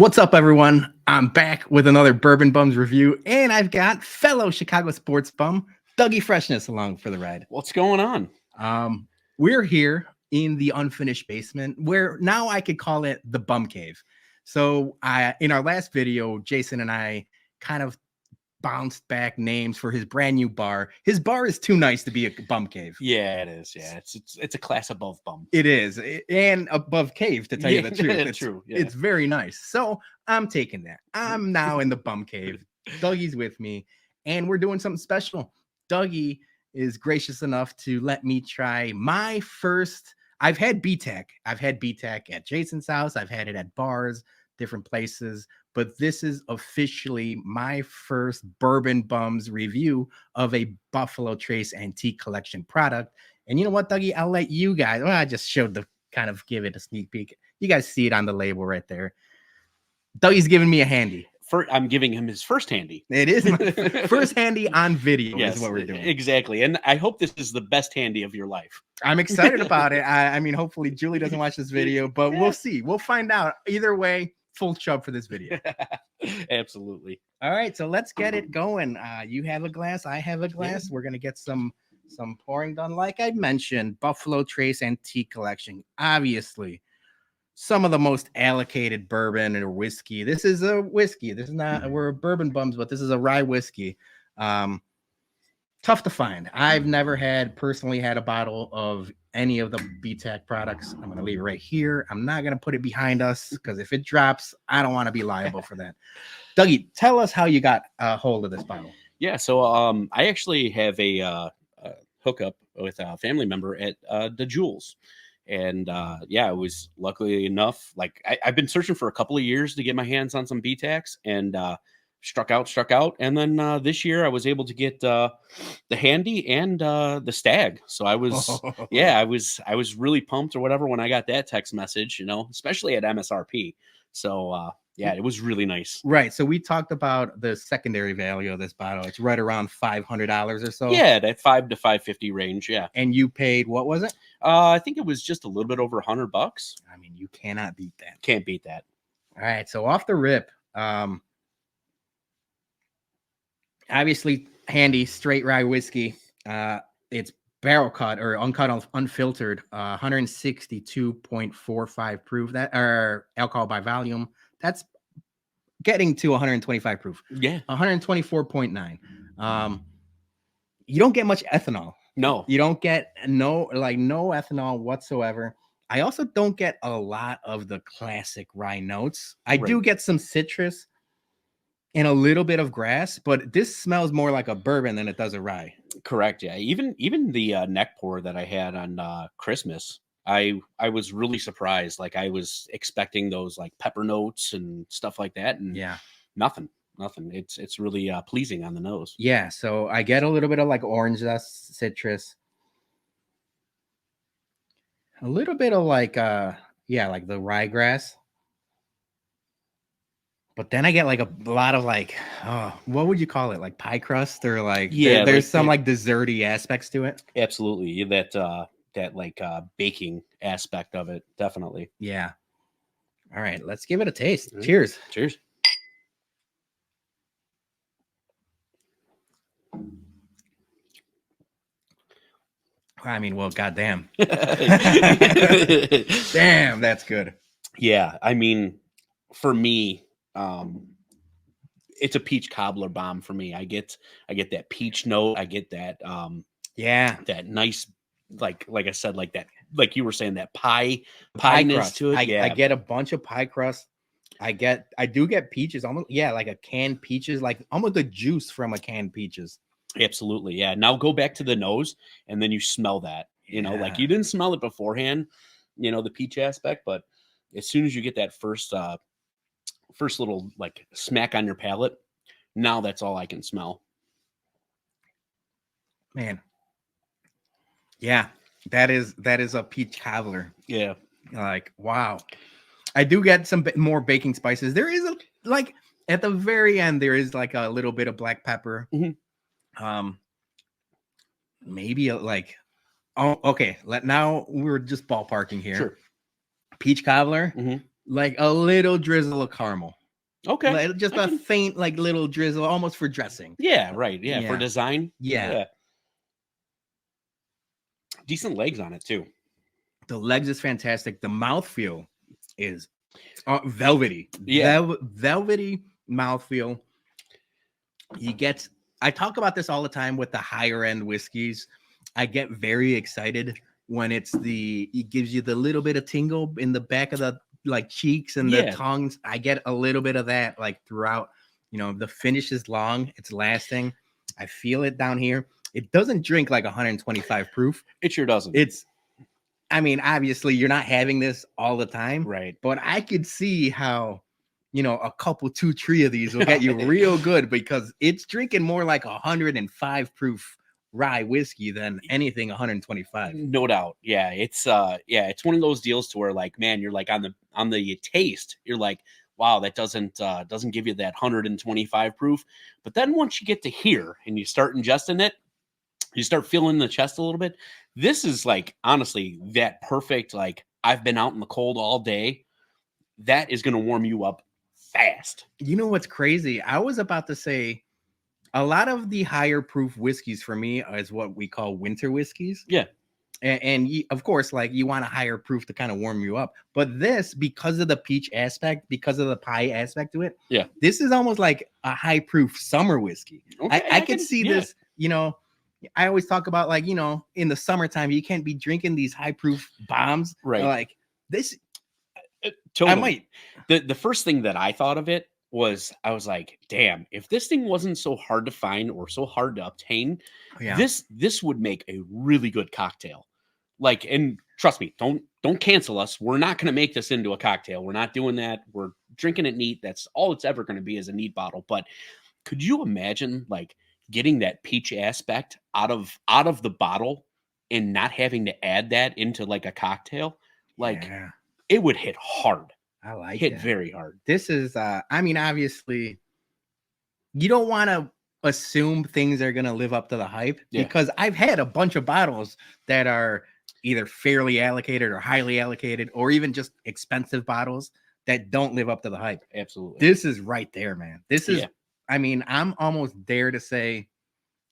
What's up, everyone? I'm back with another Bourbon Bums review, and I've got fellow Chicago sports bum Dougie Freshness along for the ride. What's going on? We're here in the unfinished basement, where now I could call it the Bum Cave. So, in our last video, Jason and I kind of bounced back names for his brand new bar. His bar is too nice to be a bum cave. Yeah, it is. Yeah, it's a class above bum. It is, and above cave, to tell you the truth. It's true. Yeah. It's very nice. So I'm taking that. I'm now in the bum cave. Dougie's with me, and we're doing something special. Dougie is gracious enough to let me try my first. I've had BTAC. I've had BTAC at Jason's house. I've had it at bars, different places. But this is officially my first Bourbon Bums review of a Buffalo Trace Antique Collection product. And you know what, Dougie? I'll let you guys. Well, I just showed the kind of give it a sneak peek. You guys see it on the label right there. Dougie's giving me a handy. I'm giving him his first handy. It is my first handy on video. Yes, is what we're doing. Exactly. And I hope this is the best handy of your life. I'm excited about it. I mean, hopefully Julie doesn't watch this video, but we'll see. We'll find out. Either way, full chub for this video. Absolutely. All right, so let's get it going. You have a glass. I have a glass. We're going to get some pouring done. Like I mentioned, Buffalo Trace Antique Collection. Obviously, some of the most allocated bourbon or whiskey. This is a whiskey. This is not, we're bourbon bums, but this is a rye whiskey. Tough to find. I've never personally had a bottle of any of the BTAC products. I'm going to leave it right here. I'm not going to put it behind us because if it drops, I don't want to be liable for that. Dougie, tell us how you got a hold of this bottle. Yeah, so I actually have a hookup with a family member at the Jewels. And it was luckily enough, like I've been searching for a couple of years to get my hands on some BTACs, and struck out. And then this year I was able to get the handy and the stag. So I was, I was really pumped or whatever when I got that text message, especially at MSRP. So it was really nice. Right. So we talked about the secondary value of this bottle. It's right around $500 or so. Yeah, that $500 to $550 range. Yeah. And you paid, what was it? I think it was just a little bit over $100. I mean, you cannot beat that. Can't beat that. All right. So off the rip, obviously handy straight rye whiskey. It's barrel cut or uncut, unfiltered, 162.45 proof. That or alcohol by volume. That's getting to 125 proof. Yeah, 124.9. You don't get much ethanol. No, you don't get no ethanol whatsoever. I also don't get a lot of the classic rye notes. I do get some citrus and a little bit of grass, but this smells more like a bourbon than it does a rye. Correct. Yeah. Even the neck pour that I had on Christmas, I was really surprised. Like I was expecting those like pepper notes and stuff like that, and nothing. It's really pleasing on the nose. Yeah. So I get a little bit of like orange zest, citrus, a little bit of like like the ryegrass. But then I get like a lot of like, what would you call it? Like pie crust or like, there's some like desserty aspects to it. Absolutely. That like baking aspect of it. Definitely. Yeah. All right. Let's give it a taste. Mm-hmm. Cheers. Cheers. I mean, well, goddamn. Damn, that's good. Yeah. I mean, for me, it's a peach cobbler bomb for me. I get that peach note. I get that that nice, like I said, like that, like you were saying, that pie crust to it. I get a bunch of pie crust. I do get peaches, almost like a canned peaches, like almost the juice from a canned peaches. Absolutely. Yeah. Now go back to the nose and then you smell that, like you didn't smell it beforehand, the peach aspect, but as soon as you get that first little like smack on your palate, now that's all I can smell. Man. Yeah, that is a peach cobbler. Yeah. Like, wow. I do get some more baking spices. There is like at the very end, there is like a little bit of black pepper. Mm-hmm. Maybe like, okay. Now we're just ballparking here. Sure. Peach cobbler, like a little drizzle of caramel. Okay. Like, just I a can- faint, like little drizzle, almost for dressing. yeah, right. Yeah, for Yeah. design. Yeah. Yeah. Decent legs on it too. The legs is fantastic. The mouthfeel is velvety. Yeah. Velvety mouthfeel. You get, I talk about this all the time with the higher end whiskeys. I get very excited when it gives you the little bit of tingle in the back of the like cheeks and the Yeah. tongues. I get a little bit of that like throughout. The finish is long, it's lasting. I feel it down here. It doesn't drink like 125 proof. It sure doesn't. I mean, obviously you're not having this all the time, right. but I could see how, a couple, 2, 3 of these will get you real good because it's drinking more like 105 proof rye whiskey than anything 125. No doubt. Yeah. It's one of those deals to where like, man, you're like on the taste, you're like, wow, that doesn't give you that 125 proof. But then once you get to here and you start ingesting it, you start feeling the chest a little bit. This is like honestly that perfect, like I've been out in the cold all day. That is going to warm you up fast. You know what's crazy? I was about to say a lot of the higher proof whiskeys for me is what we call winter whiskeys. Yeah. And of course, like you want a higher proof to kind of warm you up. But this, because of the peach aspect, because of the pie aspect to it, Yeah. this is almost like a high proof summer whiskey. Okay, I could see this, I always talk about like, in the summertime, you can't be drinking these high proof bombs. Right. Like this, Totally. I might. The first thing that I thought of it was I was like, damn, if this thing wasn't so hard to find or so hard to obtain, Yeah. this would make a really good cocktail. Like, and trust me, don't cancel us. We're not going to make this into a cocktail. We're not doing that. We're drinking it neat. That's all it's ever going to be is a neat bottle. But could you imagine like getting that peach aspect out of the bottle and not having to add that into like a cocktail? Like Yeah, it would hit hard. I like Hit that. very hard. This is I mean, obviously you don't want to assume things are going to live up to the hype because I've had a bunch of bottles that are either fairly allocated or highly allocated or even just expensive bottles that don't live up to the hype. Absolutely. This is right there, man. This is I mean, I'm almost dare to say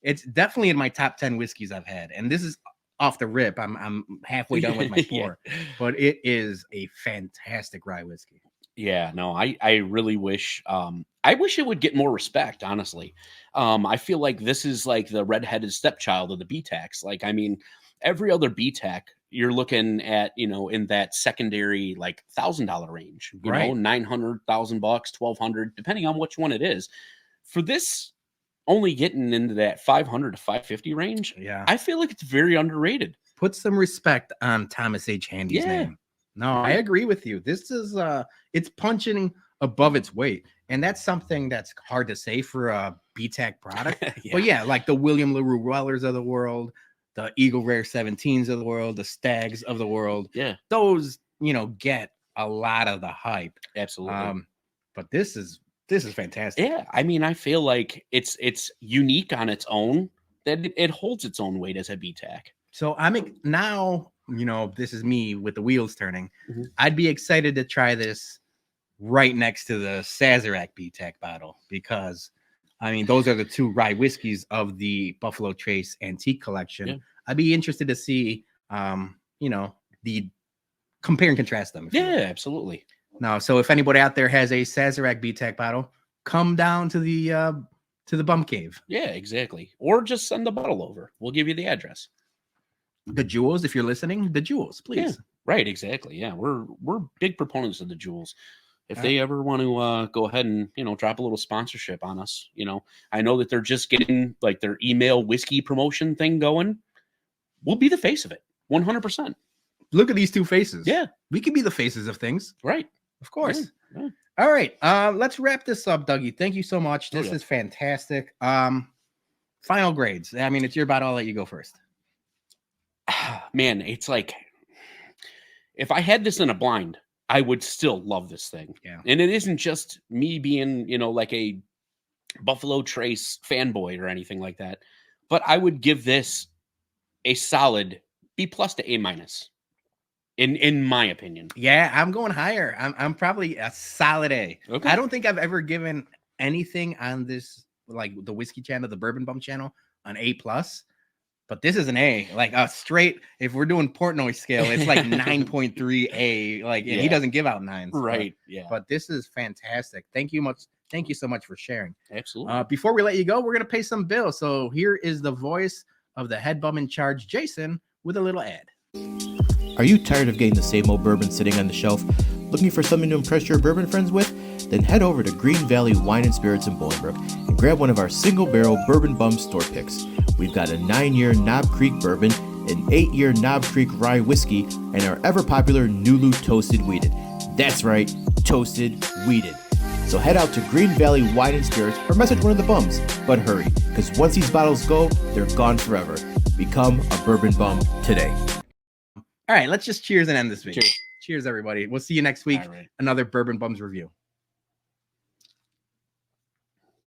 it's definitely in my top 10 whiskeys I've had, and this is off the rip. I'm halfway done with my pour, but it is a fantastic rye whiskey. Yeah, no, I really wish I wish it would get more respect, honestly. I feel like this is like the redheaded stepchild of the BTACs. Like, I mean, every other BTAC you're looking at, in that secondary like $1,000 range, Right. $900,000, $1,200, depending on which one it is. For this only getting into that 500 to 550 range, Yeah. I feel like it's very underrated. Put some respect on Thomas H. Handy's name. No, I agree with you. This is it's punching above its weight. And that's something that's hard to say for a BTAC product. But yeah, like the William LaRue Wellers of the world, the Eagle Rare 17s of the world, the Stags of the world. Yeah. Those, get a lot of the hype. Absolutely. But this is fantastic. Yeah, I mean, I feel like it's unique on its own, that it holds its own weight as a BTAC. So now, this is me with the wheels turning. Mhm. I'd be excited to try this right next to the Sazerac BTAC bottle because, I mean, those are the two rye whiskeys of the Buffalo Trace Antique Collection. Yeah. I'd be interested to see, the compare and contrast them. Yeah, absolutely. Now, so if anybody out there has a Sazerac BTAC bottle, come down to the Bum Cave. Yeah, exactly. Or just send the bottle over. We'll give you the address. The Jewels, if you're listening, the Jewels, please. Yeah, right, exactly. Yeah, we're big proponents of the Jewels. If they ever want to go ahead and drop a little sponsorship on us, I know that they're just getting like their email whiskey promotion thing going. We'll be the face of it, 100%. Look at these two faces. Yeah, we can be the faces of things, right? Of course. Yeah. All right, let's wrap this up, Dougie. Thank you so much. This is fantastic. Final grades. I mean, it's your bottle. I'll let you go first. Man, it's like if I had this in a blind, I would still love this thing. Yeah. And it isn't just me being, like a Buffalo Trace fanboy or anything like that, but I would give this a solid B+ to A-. in my opinion. Yeah, I'm going higher. I'm probably a solid A. Okay. I don't think I've ever given anything on this, like the whiskey channel, the bourbon bum channel, an A plus. But this is an A, like a straight. If we're doing Portnoy scale, it's like 9.3 A. Like, and he Yeah. doesn't give out nines, Right. Yeah. But this is fantastic. Thank you much. Thank you so much for sharing. Absolutely. Before we let you go, we're gonna pay some bills. So here is the voice of the head bum in charge, Jason, with a little ad. Are you tired of getting the same old bourbon sitting on the shelf? Looking for something to impress your bourbon friends with? Then head over to Green Valley Wine and Spirits in Bolingbrook and grab one of our single barrel bourbon bum store picks. We've got a 9-year Knob Creek bourbon, an 8-year Knob Creek rye whiskey, and our ever popular Nulu Toasted Wheated. That's right, toasted wheated. So head out to Green Valley Wine and Spirits or message one of the bums. But hurry, because once these bottles go, they're gone forever. Become a bourbon bum today. All right, let's just cheers and end this video. Cheers. Cheers, everybody. We'll see you next week. All right. Another Bourbon Bums review.